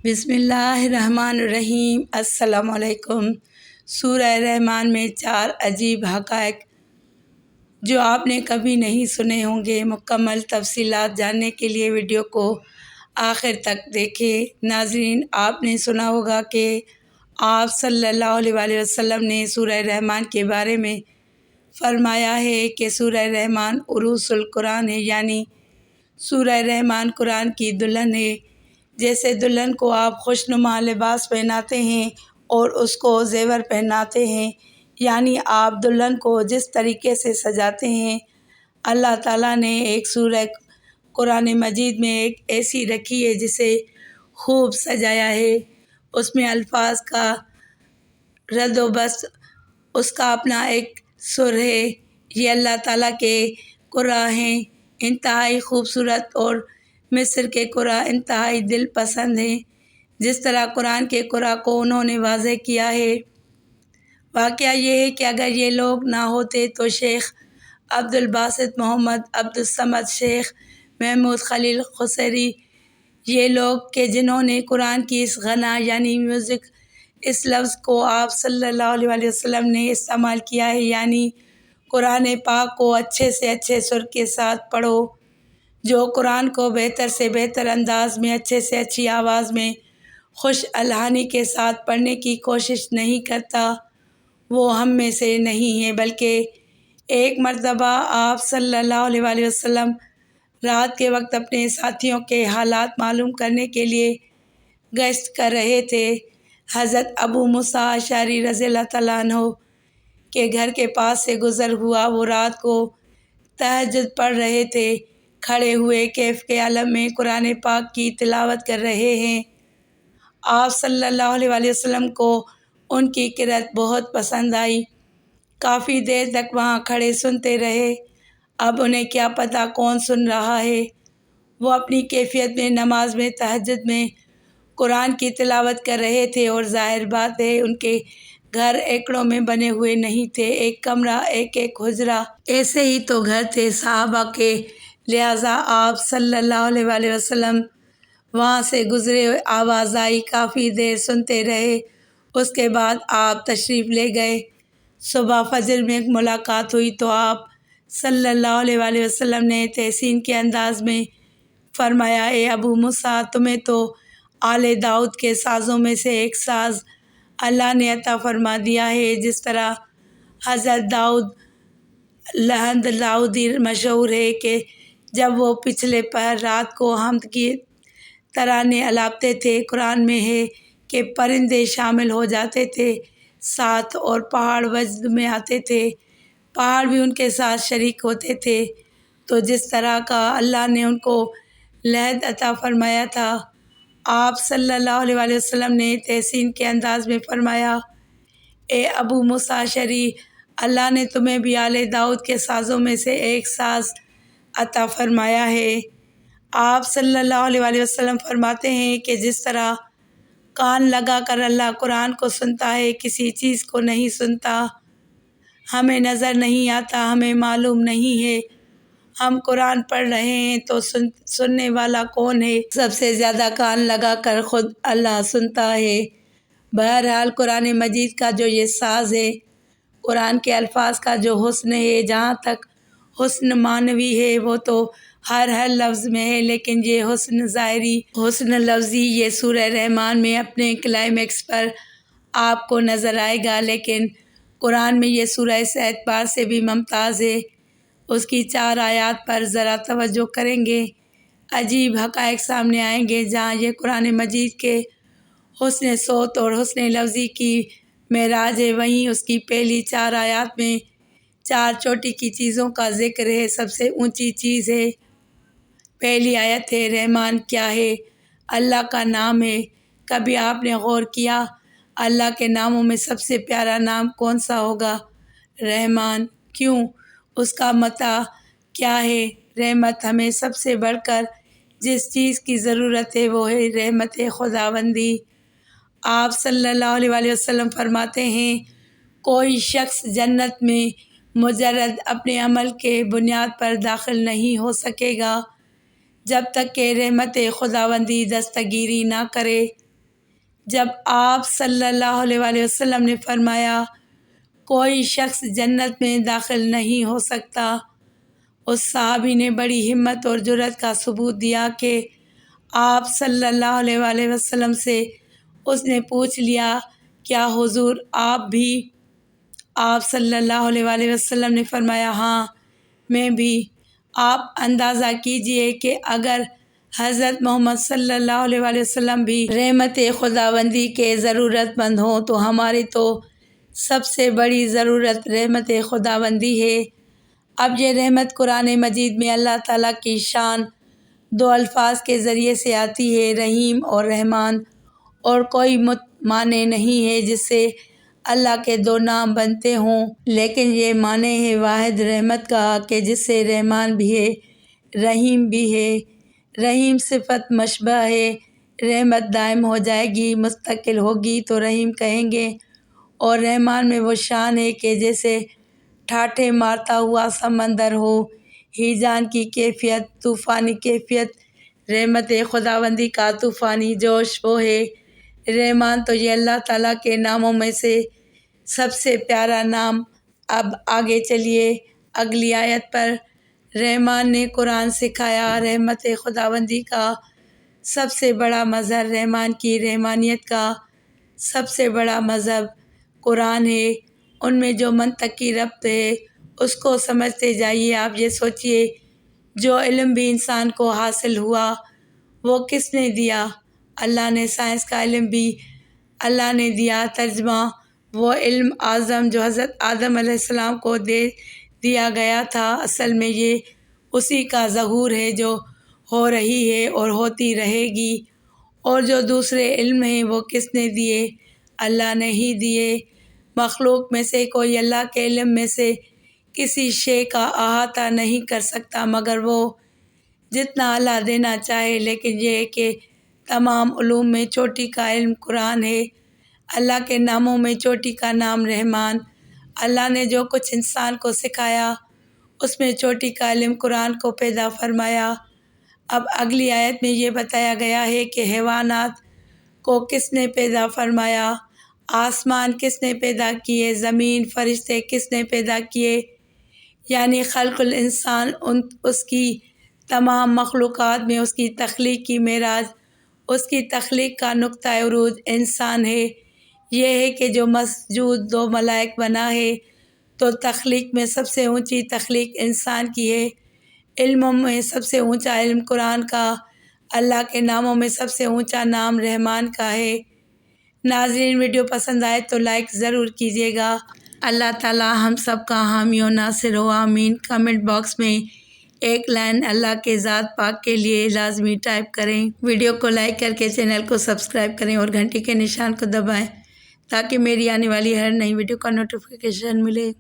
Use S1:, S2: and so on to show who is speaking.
S1: بسم اللہ الرحمن الرحیم۔ السلام علیکم۔ سورہ رحمان میں 4 عجیب حقائق جو آپ نے کبھی نہیں سنے ہوں گے۔ مکمل تفصیلات جاننے کے لیے ویڈیو کو آخر تک دیکھیں۔ ناظرین، آپ نے سنا ہوگا کہ آپ صلی اللہ علیہ وسلم نے سورہ رحمان کے بارے میں فرمایا ہے کہ سورہ رحمان عروس القرآن ہے، یعنی سورہ رحمان قرآن کی دلہن ہے۔ جیسے دلہن کو آپ خوشنما لباس پہناتے ہیں اور اس کو زیور پہناتے ہیں، یعنی آپ دلہن کو جس طریقے سے سجاتے ہیں، اللہ تعالیٰ نے ایک سورہ قرآن مجید میں ایک ایسی رکھی ہے جسے خوب سجایا ہے۔ اس میں الفاظ کا رد و بست اس کا اپنا ایک سر ہے۔ یہ اللہ تعالیٰ کے قرآن ہیں، انتہائی خوبصورت، اور مصر کے قرآن انتہائی دل پسند ہیں۔ جس طرح قرآن کے قرآن کو انہوں نے واضح کیا ہے۔ واقعہ یہ ہے کہ اگر یہ لوگ نہ ہوتے تو شیخ عبدالباسط محمد عبدالصمد، شیخ محمود خلیل قصیری، یہ لوگ کہ جنہوں نے قرآن کی اس غنا یعنی میوزک، اس لفظ کو آپ صلی اللہ علیہ وسلم نے استعمال کیا ہے، یعنی قرآن پاک کو اچھے سے اچھے سر کے ساتھ پڑھو۔ جو قرآن کو بہتر سے بہتر انداز میں، اچھے سے اچھی آواز میں، خوش الحانی کے ساتھ پڑھنے کی کوشش نہیں کرتا، وہ ہم میں سے نہیں ہے۔ بلکہ ایک مرتبہ آپ صلی اللہ علیہ وسلم رات کے وقت اپنے ساتھیوں کے حالات معلوم کرنے کے لیے گشت کر رہے تھے۔ حضرت ابو موسیٰ اشعری رضی اللہ تعالیٰ عنہ کے گھر کے پاس سے گزر ہوا۔ وہ رات کو تہجد پڑھ رہے تھے، کھڑے ہوئے کیف کے عالم میں قرآن پاک کی تلاوت کر رہے ہیں۔ آپ صلی اللہ علیہ وسلم کو ان کی قرأت بہت پسند آئی، کافی دیر تک وہاں کھڑے سنتے رہے۔ اب انہیں کیا پتہ کون سن رہا ہے۔ وہ اپنی کیفیت میں نماز میں تہجد میں قرآن کی تلاوت کر رہے تھے، اور ظاہر بات ہے ان کے گھر ایکڑوں میں بنے ہوئے نہیں تھے، ایک کمرہ، ایک ایک حجرہ، ایسے ہی تو گھر تھے صحابہ کے۔ لہٰذا آپ صلی اللہ علیہ وسلم وہاں سے گزرے، آواز آئی، کافی دیر سنتے رہے، اس کے بعد آپ تشریف لے گئے۔ صبح فجر میں ملاقات ہوئی تو آپ صلی اللہ علیہ وسلم نے تحسین کے انداز میں فرمایا، اے ابو موسیٰ، تمہیں تو آل داؤد کے سازوں میں سے ایک ساز اللہ نے عطا فرما دیا ہے۔ جس طرح حضرت داؤد لحن داؤدی مشہور ہے کہ جب وہ پچھلے پہر رات کو حمد کی ترانے الاپتے تھے، قرآن میں ہے کہ پرندے شامل ہو جاتے تھے ساتھ، اور پہاڑ وجد میں آتے تھے، پہاڑ بھی ان کے ساتھ شریک ہوتے تھے۔ تو جس طرح کا اللہ نے ان کو لحن عطا فرمایا تھا، آپ صلی اللہ علیہ وسلم نے تحسین کے انداز میں فرمایا، اے ابو موسیٰ اشعری، اللہ نے تمہیں بھی آل داؤد کے سازوں میں سے ایک ساز عطا فرمایا ہے۔ آپ صلی اللہ علیہ وسلم فرماتے ہیں کہ جس طرح کان لگا کر اللہ قرآن کو سنتا ہے، کسی چیز کو نہیں سنتا، ہمیں نظر نہیں آتا، ہمیں معلوم نہیں ہے، ہم قرآن پڑھ رہے ہیں تو سننے والا کون ہے؟ سب سے زیادہ کان لگا کر خود اللہ سنتا ہے۔ بہرحال قرآن مجید کا جو یہ ساز ہے، قرآن کے الفاظ کا جو حسن ہے، جہاں تک حسن معنوی ہے وہ تو ہر لفظ میں ہے، لیکن یہ حسن ظاہری، حسن لفظی، یہ سورہ رحمان میں اپنے کلائمیکس پر آپ کو نظر آئے گا۔ لیکن قرآن میں یہ سورہ اس اعتبار سے بھی ممتاز ہے، اس کی 4 آیات پر ذرا توجہ کریں گے، عجیب حقائق سامنے آئیں گے۔ جہاں یہ قرآن مجید کے حسن صوت اور حسن لفظی کی معراج ہے، وہیں اس کی پہلی 4 آیات میں 4 چوٹی کی چیزوں کا ذکر ہے، سب سے اونچی چیز ہے۔ پہلی آیت ہے، رحمان کیا ہے؟ اللہ کا نام ہے۔ کبھی آپ نے غور کیا اللہ کے ناموں میں سب سے پیارا نام کون سا ہوگا؟ رحمان۔ کیوں؟ اس کا مطلع کیا ہے؟ رحمت۔ ہمیں سب سے بڑھ کر جس چیز کی ضرورت ہے وہ ہے رحمت خداوندی۔ آپ صلی اللہ علیہ وسلم فرماتے ہیں، کوئی شخص جنت میں مجرد اپنے عمل کے بنیاد پر داخل نہیں ہو سکے گا جب تک کہ رحمت خداوندی دستگیری نہ کرے۔ جب آپ صلی اللہ علیہ وآلہ وسلم نے فرمایا کوئی شخص جنت میں داخل نہیں ہو سکتا، اس صحابی نے بڑی ہمت اور جرأت کا ثبوت دیا کہ آپ صلی اللہ علیہ وآلہ وسلم سے اس نے پوچھ لیا، کیا حضور آپ بھی؟ آپ صلی اللہ علیہ وآلہ وسلم نے فرمایا، ہاں میں بھی۔ آپ اندازہ کیجئے کہ اگر حضرت محمد صلی اللہ علیہ وآلہ وسلم بھی رحمت خداوندی کے ضرورت مند ہوں تو ہماری تو سب سے بڑی ضرورت رحمت خداوندی ہے۔ اب یہ رحمت قرآن مجید میں اللہ تعالیٰ کی شان دو الفاظ کے ذریعے سے آتی ہے، رحیم اور رحمان، اور کوئی معنی نہیں ہے جس سے اللہ کے دو نام بنتے ہوں، لیکن یہ معنی ہے واحد رحمت کا کہ جس سے رحمان بھی ہے رحیم بھی ہے۔ رحیم صفت مشبہ ہے، رحمت دائم ہو جائے گی، مستقل ہوگی تو رحیم کہیں گے، اور رحمان میں وہ شان ہے کہ جیسے ٹھاٹھے مارتا ہوا سمندر ہو، ہیجان کی کیفیت، طوفانی کیفیت، رحمت خداوندی کا طوفانی جوش وہ ہے رحمان۔ تو یہ اللہ تعالیٰ کے ناموں میں سے سب سے پیارا نام۔ اب آگے چلیے اگلی آیت پر۔ رحمان نے قرآن سکھایا، رحمت خداوندی کا سب سے بڑا مظہر، رحمان کی رحمانیت کا سب سے بڑا مذہب قرآن ہے۔ ان میں جو منطقی ربط ہے اس کو سمجھتے جائیے۔ آپ یہ سوچئے جو علم بھی انسان کو حاصل ہوا وہ کس نے دیا؟ اللہ نے۔ سائنس کا علم بھی اللہ نے دیا۔ ترجمہ، وہ علم اعظم جو حضرت آدم علیہ السلام کو دے دیا گیا تھا، اصل میں یہ اسی کا ظہور ہے جو ہو رہی ہے اور ہوتی رہے گی۔ اور جو دوسرے علم ہیں وہ کس نے دیے؟ اللہ نے ہی دیے۔ مخلوق میں سے کوئی اللہ کے علم میں سے کسی شے کا احاطہ نہیں کر سکتا مگر وہ جتنا اللہ دینا چاہے، لیکن یہ ہے کہ تمام علوم میں چوٹی کا علم قرآن ہے۔ اللہ کے ناموں میں چوٹی کا نام رحمان۔ اللہ نے جو کچھ انسان کو سکھایا اس میں چوٹی کا علم قرآن کو پیدا فرمایا۔ اب اگلی آیت میں یہ بتایا گیا ہے کہ حیوانات کو کس نے پیدا فرمایا، آسمان کس نے پیدا کیے، زمین، فرشتے کس نے پیدا کیے، یعنی خلق الانسان، اس کی تمام مخلوقات میں اس کی تخلیق کی معراج، اس کی تخلیق کا نقطہ عروج انسان ہے۔ یہ ہے کہ جو مسجود دو ملائک بنا ہے تو تخلیق میں سب سے اونچی تخلیق انسان کی ہے۔ علموں میں سب سے اونچا علم قرآن کا، اللہ کے ناموں میں سب سے اونچا نام رحمان کا ہے۔ ناظرین، ویڈیو پسند آئے تو لائک ضرور کیجیے گا۔ اللہ تعالیٰ ہم سب کا حامی و ناصر ہو، آمین۔ کمنٹ باکس میں ایک لائن اللہ کے ذات پاک کے لیے لازمی ٹائپ کریں۔ ویڈیو کو لائک کر کے چینل کو سبسکرائب کریں اور گھنٹی کے نشان کو دبائیں تاکہ میری آنے والی ہر نئی ویڈیو کا نوٹیفیکیشن ملے۔